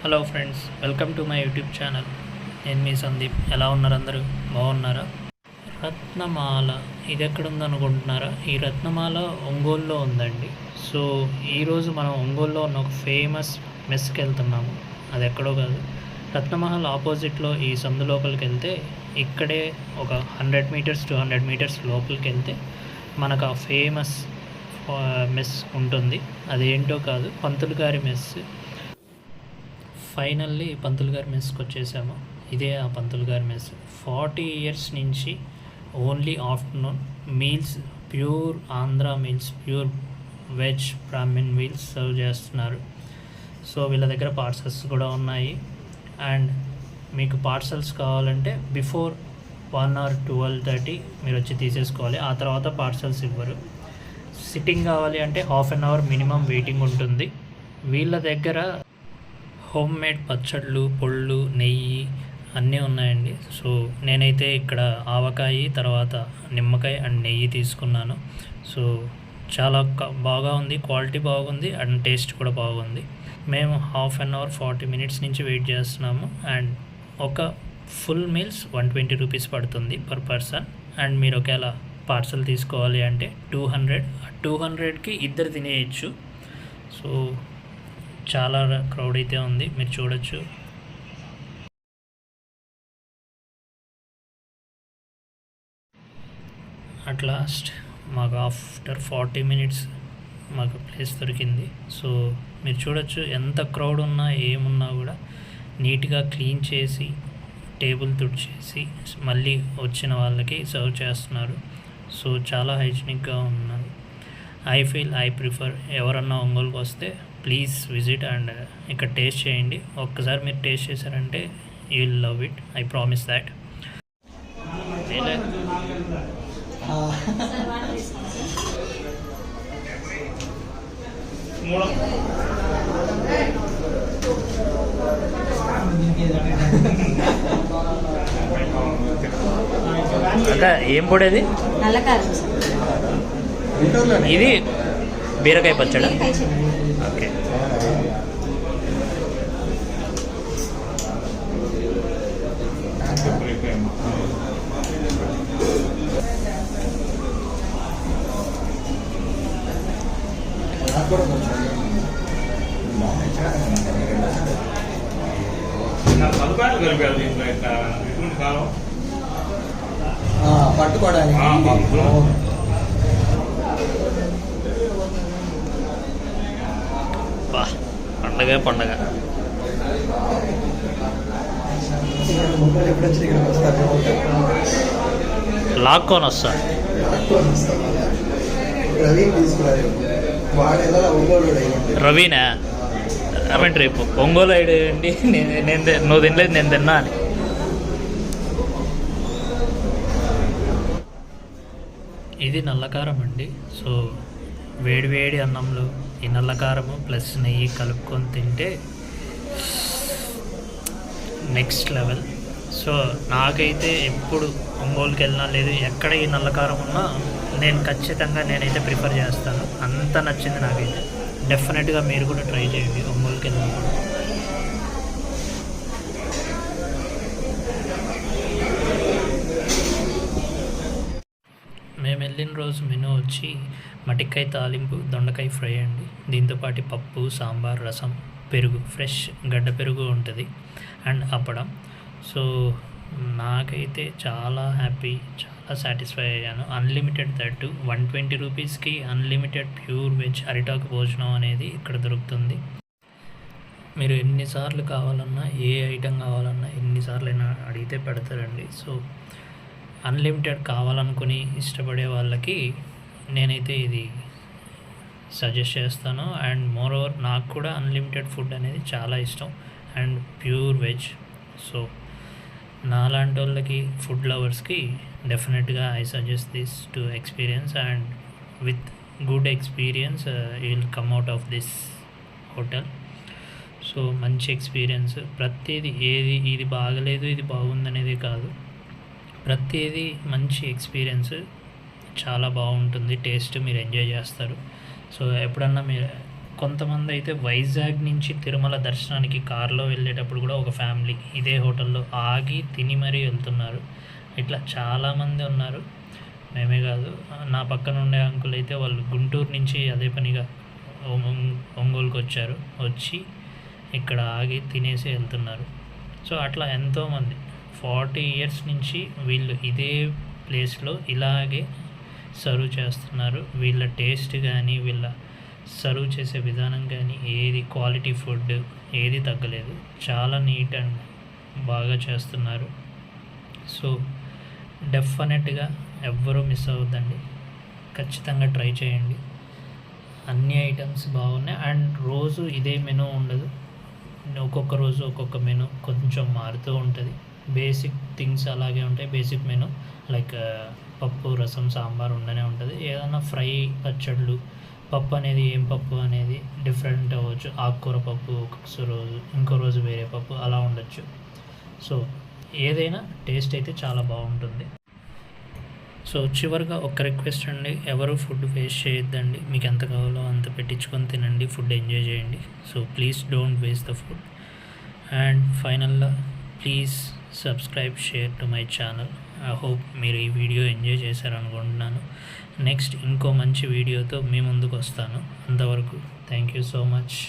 Hello friends, welcome to my YouTube channel. నేను మీ సందీప్. ఎలా ఉన్నారు అందరూ? బాగున్నారా? రత్నమాల ఇది ఎక్కడుంది అనుకుంటున్నారా? ఈ రత్నమాల ఒంగోలులో ఉందండి. సో ఈరోజు మనం ఒంగోలులో ఉన్న ఒక ఫేమస్ మెస్కి వెళ్తున్నాము. అది ఎక్కడో కాదు, రత్నమహల్ ఆపోజిట్లో ఈ సందు లోపలికి వెళ్తే ఇక్కడే ఒక 100 మీటర్స్ 200 మీటర్స్ లోపలికి వెళ్తే మనకు ఆ ఫేమస్ మెస్ ఉంటుంది. అదేంటో కాదు, పంతులు గారి మెస్. ఫైనల్లీ పంతులు గారి మెస్కి వచ్చేసాము. ఇదే ఆ పంతులు గారి మెస్. 40 ఇయర్స్ నుంచి only afternoon meals, pure Andhra meals, pure veg Brahmin meals serve చేస్తున్నారు. సో వీళ్ళ దగ్గర పార్సల్స్ కూడా ఉన్నాయి. అండ్ మీకు పార్సల్స్ కావాలంటే బిఫోర్ 1 or 12:30 మీరు వచ్చి తీసేసుకోవాలి. ఆ తర్వాత పార్సల్స్ ఇవ్వరు. సిట్టింగ్ కావాలి అంటే half an hour minimum waiting ఉంటుంది. వీళ్ళ దగ్గర హోమ్ మేడ్ పచ్చళ్ళు, పొళ్ళు, నెయ్యి అన్నీ ఉన్నాయండి. సో నేనైతే ఇక్కడ ఆవకాయ, తర్వాత నిమ్మకాయ అండ్ నెయ్యి తీసుకున్నాను. సో చాలా బాగా ఉంది, క్వాలిటీ బాగుంది అండ్ టేస్ట్ కూడా బాగుంది. మేము హాఫ్ అన్ అవర్ 40 మినిట్స్ నుంచి వెయిట్ చేస్తున్నాము. అండ్ ఒక ఫుల్ మీల్స్ 120 రూపీస్ పడుతుంది పర్ పర్సన్. అండ్ మీరు ఒకవేళ పార్సల్ తీసుకోవాలి అంటే 200కి ఇద్దరు తినేయచ్చు. సో చాలా క్రౌడ్ అయితే ఉంది, మీరు చూడొచ్చు. అట్ లాస్ట్ మాకు ఆఫ్టర్ 40 మినిట్స్ మాకు ప్లేస్ దొరికింది. సో మీరు చూడొచ్చు, ఎంత క్రౌడ్ ఉన్నా ఏమున్నా కూడా నీట్గా క్లీన్ చేసి టేబుల్ తుడిచేసి మళ్ళీ వచ్చిన వాళ్ళకి సర్వ్ చేస్తున్నారు. సో చాలా హైజీనిక్గా ఉన్నారు. ఐ ప్రిఫర్ ఎవరన్నా ఒంగోలుకి వస్తే ప్లీజ్ విజిట్ అండ్ ఇక్కడ టేస్ట్ చేయండి. ఒక్కసారి మీరు టేస్ట్ చేశారంటే you will love it, I promise that. అక్క ఏం పొడేది? ఇది బీరకాయ పచ్చడి. ఓకే, పట్టుకోవడానికి పండగ లాక్కొని వస్తా. రవీనా ఏమంటే రేపు ఒంగోలు ఐడి అండి. నువ్వు తినలేదు, నేను తిన్నా అని. ఇది నల్లకారం అండి. సో వేడి అన్నంలో ఈ నల్లకారము ప్లస్ నెయ్యి కలుపుకొని తింటే నెక్స్ట్ లెవెల్. సో నాకైతే ఎప్పుడు ఒంగోలుకి వెళ్ళినా లేదు, ఎక్కడ ఈ నల్లకారం ఉన్నా నేనైతే ప్రిఫర్ చేస్తాను. అంత నచ్చింది నాకైతే. డెఫినెట్గా మీరు కూడా ట్రై చేయండి ఒంగోలుకి వెళ్ళినప్పుడు. మేము వెళ్ళిన రోజు మెనూ వచ్చి మటికాయ తాలింపు, దొండకాయ ఫ్రై అండి. దీంతోపాటు పప్పు, సాంబార్, రసం, పెరుగు, ఫ్రెష్ గడ్డ పెరుగు ఉంటుంది అండ్ అప్పడం. సో నాకైతే చాలా హ్యాపీ, చాలా సాటిస్ఫై అయ్యాను. అన్లిమిటెడ్ దట్టు 120 రూపీస్కి అన్లిమిటెడ్ ప్యూర్ వెజ్ అరిటాకు భోజనం అనేది ఇక్కడ దొరుకుతుంది. మీరు ఎన్నిసార్లు కావాలన్నా, ఏ ఐటెం కావాలన్నా ఎన్నిసార్లు అయినా అడిగితే పెడతారండి. సో అన్లిమిటెడ్ కావాలనుకుని ఇష్టపడే వాళ్ళకి నేనైతే ఇది సజెస్ట్ చేస్తాను. అండ్ మోర్ ఓవర్ నాకు కూడా అన్లిమిటెడ్ ఫుడ్ అనేది చాలా ఇష్టం అండ్ ప్యూర్ వెజ్. సో నాలాంటి వాళ్ళకి, ఫుడ్ లవర్స్కి డెఫినెట్గా I suggest this to experience. And with good experience you will come out of this hotel. So మంచి ఎక్స్పీరియన్స్. ప్రతిదీ ఇది బాగలేదు, ఇది బాగుందనేది కాదు, ప్రతిదీ మంచి ఎక్స్పీరియన్స్. చాలా బాగుంటుంది, టేస్ట్ మీరు ఎంజాయ్ చేస్తారు. సో ఎప్పుడన్నా మీరు కొంతమంది అయితే వైజాగ్ నుంచి తిరుమల దర్శనానికి కారులో వెళ్ళేటప్పుడు కూడా ఒక ఫ్యామిలీ ఇదే హోటల్లో ఆగి తిని మరీ వెళ్తున్నారు. ఇట్లా చాలామంది ఉన్నారు. మేమే కాదు, నా పక్కన ఉండే అంకుల్ అయితే వాళ్ళు గుంటూరు నుంచి అదే పనిగా ఒంగోలుకి వచ్చారు. వచ్చి ఇక్కడ ఆగి తినేసి వెళ్తున్నారు. సో అట్లా ఎంతోమంది 40 ఇయర్స్ నుంచి వీళ్ళు ఇదే ప్లేస్లో ఇలాగే సర్వ్ చేస్తున్నారు. వీళ్ళ టేస్ట్ కానీ వీళ్ళ సర్వ్ చేసే విధానం కానీ ఏది క్వాలిటీ ఫుడ్ ఏది తగ్గలేదు. చాలా నీట్ అండ్ బాగా చేస్తున్నారు. సో డెఫినెట్గా ఎవ్వరూ మిస్ అవ్వద్దండి, ఖచ్చితంగా ట్రై చేయండి. అన్ని ఐటమ్స్ బాగున్నాయి. అండ్ రోజు ఇదే మెనూ ఉండదు, ఒక్కొక్క రోజు ఒక్కొక్క మెనూ కొంచెం మారుతూ ఉంటుంది. బేసిక్ థింగ్స్ అలాగే ఉంటాయి. బేసిక్ మెనూ లైక్ పప్పు, రసం, సాంబార్ ఉండనే ఉంటుంది. ఏదైనా ఫ్రై, పచ్చళ్ళు, పప్పు అనేది ఏం పప్పు అనేది డిఫరెంట్ అవ్వచ్చు. ఆకుకూర పప్పు ఒక్కొక్క రోజు, ఇంకో రోజు వేరే పప్పు అలా ఉండొచ్చు. సో ఏదైనా టేస్ట్ అయితే చాలా బాగుంటుంది. సో చివరిగా ఒక రిక్వెస్ట్ అండి, ఎవరు ఫుడ్ వేస్ట్ చేయొద్దండి. మీకు ఎంత కావాలో అంత పెట్టించుకొని తినండి, ఫుడ్ ఎంజాయ్ చేయండి. So please don't waste the food. And ఫైనల్గా please subscribe, share to my channel. I hope మీరు ఈ వీడియో ఎంజాయ్ చేశారనుకుంటున్నాను. నెక్స్ట్ ఇంకో మంచి వీడియోతో మీ ముందుకు వస్తాను. అంతవరకు థ్యాంక్ యూ సో మచ్.